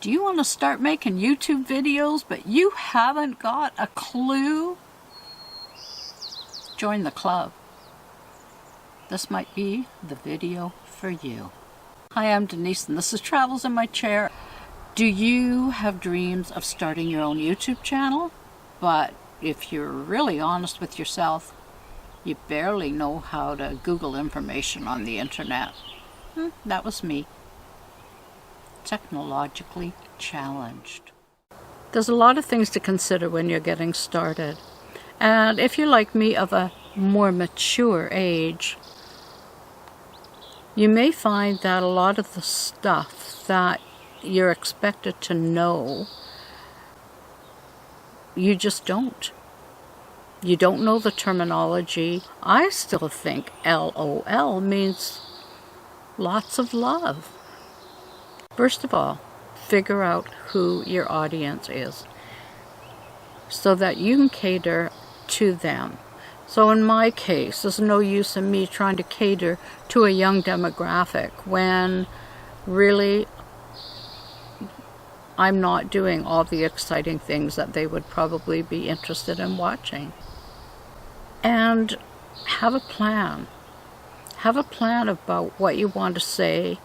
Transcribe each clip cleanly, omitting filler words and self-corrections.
Do you want to start making YouTube videos, but you haven't got a clue? Join the club. This might be the video for you. Hi, I'm Denise, and this is Travels in My Chair. Do you have dreams of starting your own YouTube channel? But if you're really honest with yourself, you barely know how to Google information on the internet. That was me. Technologically challenged. There's a lot of things to consider when you're getting started. And if you're like me, of a more mature age, you may find that a lot of the stuff that you're expected to know, you just don't. You don't know the terminology. I still think LOL means lots of love. First of all, figure out who your audience is so that you can cater to them. So in my case, there's no use in me trying to cater to a young demographic when really I'm not doing all the exciting things that they would probably be interested in watching. And have a plan. Have a plan about what you want to say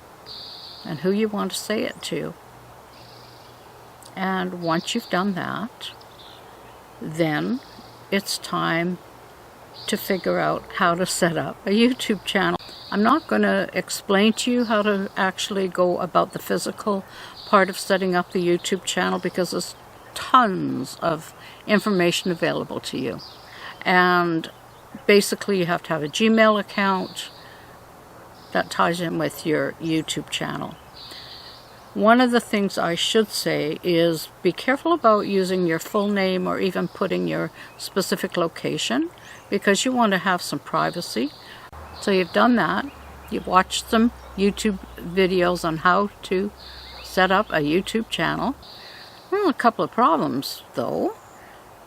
and who you want to say it to. And once you've done that, then it's time to figure out how to set up a YouTube channel. I'm not going to explain to you how to actually go about the physical part of setting up the YouTube channel, because there's tons of information available to you. And basically you have to have a Gmail account that ties in with your YouTube channel. One of the things I should say is be careful about using your full name or even putting your specific location, because you want to have some privacy. So you've done that. You've watched some YouTube videos on how to set up a YouTube channel. Well, a couple of problems though.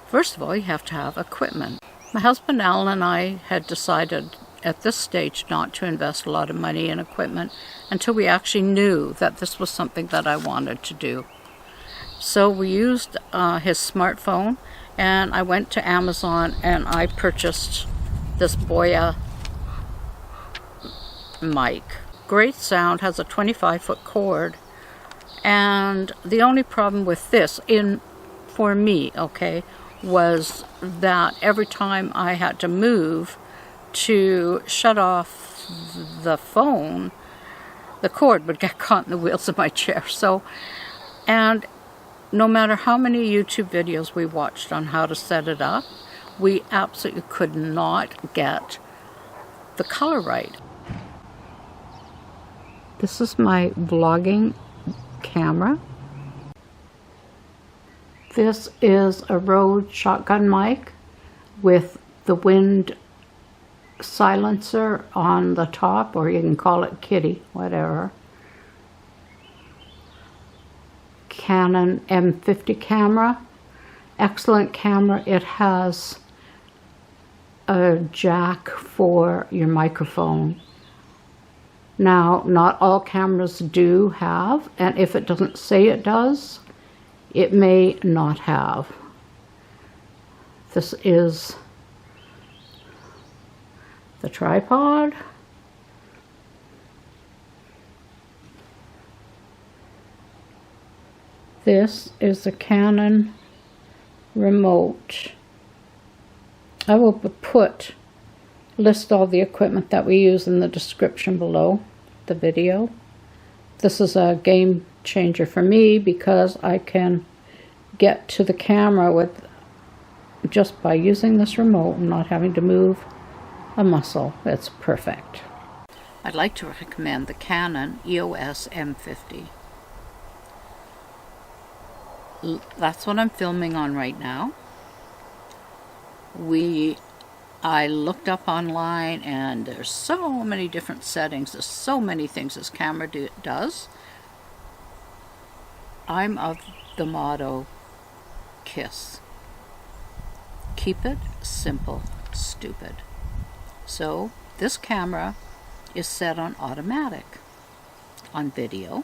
First of all, you have to have equipment. My husband Alan and I had decided at this stage not to invest a lot of money in equipment until we actually knew that this was something that I wanted to do. So we used his smartphone, and I went to Amazon and I purchased this Boya mic. Great sound, has a 25-foot cord, and the only problem with this, for me, was that every time I had to move to shut off the phone, the cord would get caught in the wheels of my chair. And no matter how many YouTube videos we watched on how to set it up, we absolutely could not get the color right. This is my vlogging camera. This is a Rode shotgun mic with the wind silencer on the top, or you can call it kitty, whatever. Canon M50 camera. Excellent camera. It has a jack for your microphone. Now, not all cameras do have, and if it doesn't say it does, it may not have. This is the tripod. This is the Canon remote. I will list all the equipment that we use in the description below the video. This is a game changer for me because I can get to the camera just by using this remote and not having to move a muscle. It's perfect. I'd like to recommend the Canon EOS M50. That's what I'm filming on right now. I looked up online, and there's so many different settings. There's so many things this camera does. I'm of the motto, KISS. Keep it simple, stupid. So this camera is set on automatic on video.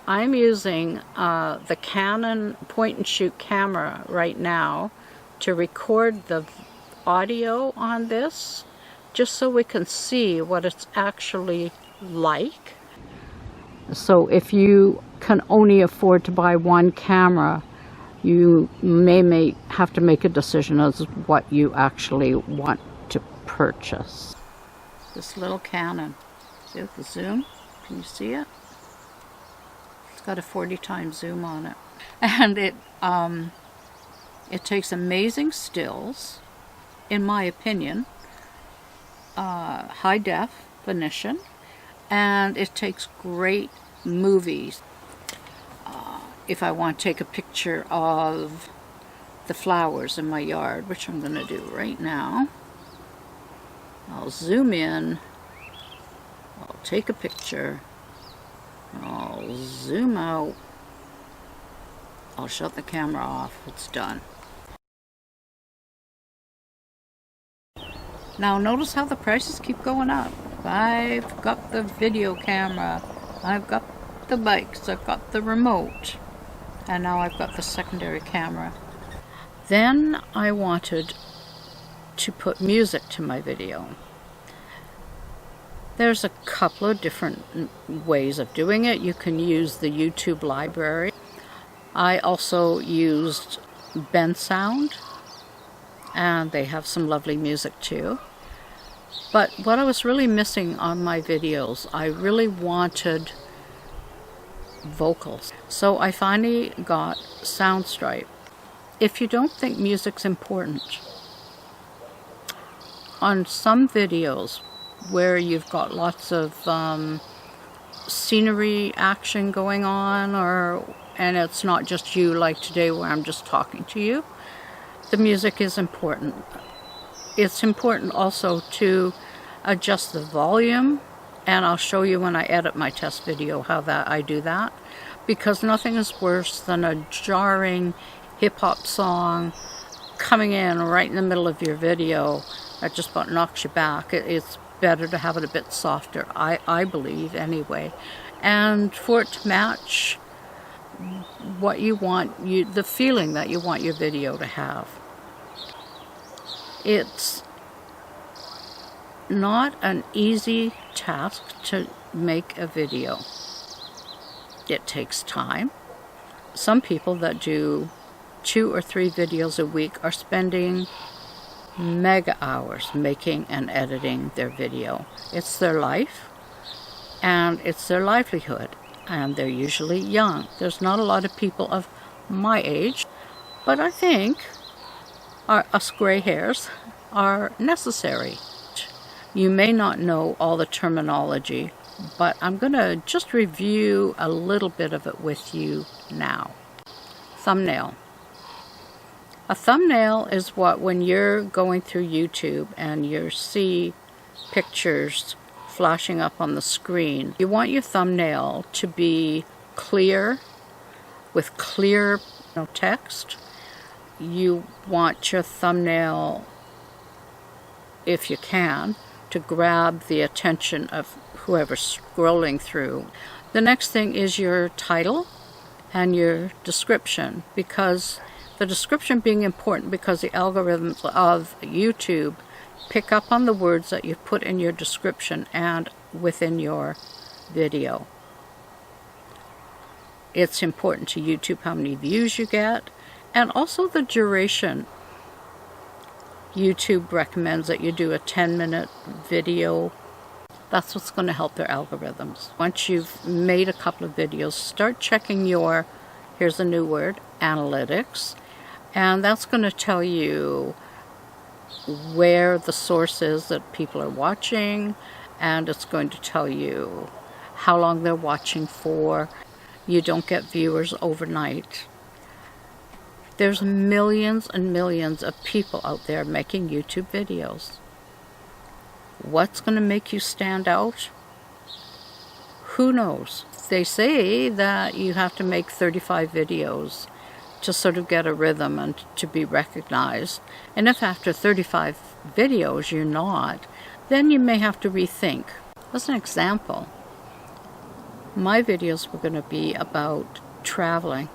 I'm using the Canon point-and-shoot camera right now to record the audio on this, just so we can see what it's actually like. So if you can only afford to buy one camera, you may have to make a decision as to what you actually want to purchase. This little Canon, see with the zoom? Can you see it? It's got a 40 times zoom on it, and it takes amazing stills, in my opinion, high definition, and it takes great movies. If I want to take a picture of the flowers in my yard, which I'm going to do right now, I'll zoom in, I'll take a picture, I'll zoom out, I'll shut the camera off, it's done. Now notice how the prices keep going up. I've got the video camera, I've got the bikes, I've got the remote, and now I've got the secondary camera. Then I wanted to put music to my video. There's a couple of different ways of doing it. You can use the YouTube library. I also used Bensound, and they have some lovely music too. But what I was really missing on my videos, I really wanted vocals. So I finally got Soundstripe. If you don't think music's important, on some videos where you've got lots of scenery action going on, and it's not just you like today where I'm just talking to you, the music is important. It's important also to adjust the volume, and I'll show you when I edit my test video how I do that, because nothing is worse than a jarring hip-hop song coming in right in the middle of your video that just about knocks you back. It's better to have it a bit softer, I believe anyway, and for it to match what you want, the feeling that you want your video to have. It's not an easy task to make a video. It takes time. Some people that do 2 or 3 videos a week are spending mega hours making and editing their video. It's their life and it's their livelihood, and they're usually young. There's not a lot of people of my age, but I think us gray hairs are necessary. You may not know all the terminology, but I'm going to just review a little bit of it with you now. Thumbnail. A thumbnail is what, when you're going through YouTube and you see pictures flashing up on the screen, you want your thumbnail to be clear, with clear text. You want your thumbnail, if you can, to grab the attention of whoever's scrolling through. The next thing is your title and your description, because the description being important because the algorithms of YouTube pick up on the words that you put in your description and within your video. It's important to YouTube how many views you get, and also the duration. YouTube recommends that you do a 10-minute video. That's what's going to help their algorithms. Once you've made a couple of videos, start checking your, here's a new word, analytics, and that's going to tell you where the source is that people are watching, and it's going to tell you how long they're watching for. You don't get viewers overnight. There's millions and millions of people out there making YouTube videos. What's going to make you stand out? Who knows? They say that you have to make 35 videos to sort of get a rhythm and to be recognized. And if after 35 videos you're not, then you may have to rethink. As an example, my videos were going to be about traveling.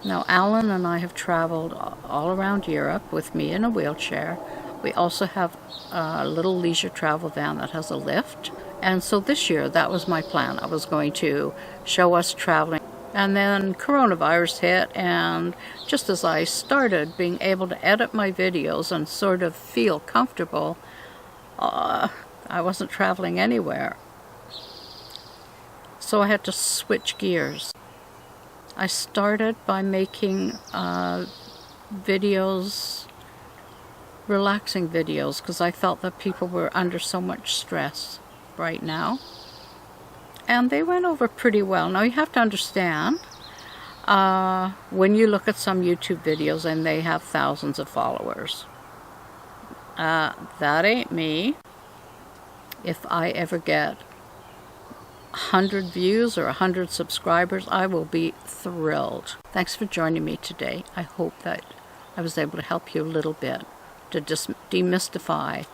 Now, Alan and I have traveled all around Europe with me in a wheelchair. We also have a little leisure travel van that has a lift. And so this year, that was my plan. I was going to show us traveling. And then coronavirus hit, and just as I started being able to edit my videos and sort of feel comfortable, I wasn't traveling anywhere. So I had to switch gears. I started by making videos, relaxing videos, because I felt that people were under so much stress right now. And they went over pretty well. Now you have to understand, when you look at some YouTube videos and they have thousands of followers, that ain't me. If I ever get 100 views or 100 subscribers, I will be thrilled. Thanks for joining me today. I hope that I was able to help you a little bit to just demystify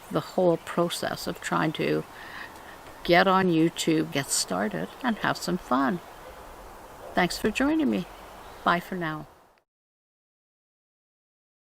the whole process of trying to get on YouTube, get started, and have some fun. Thanks for joining me. Bye for now.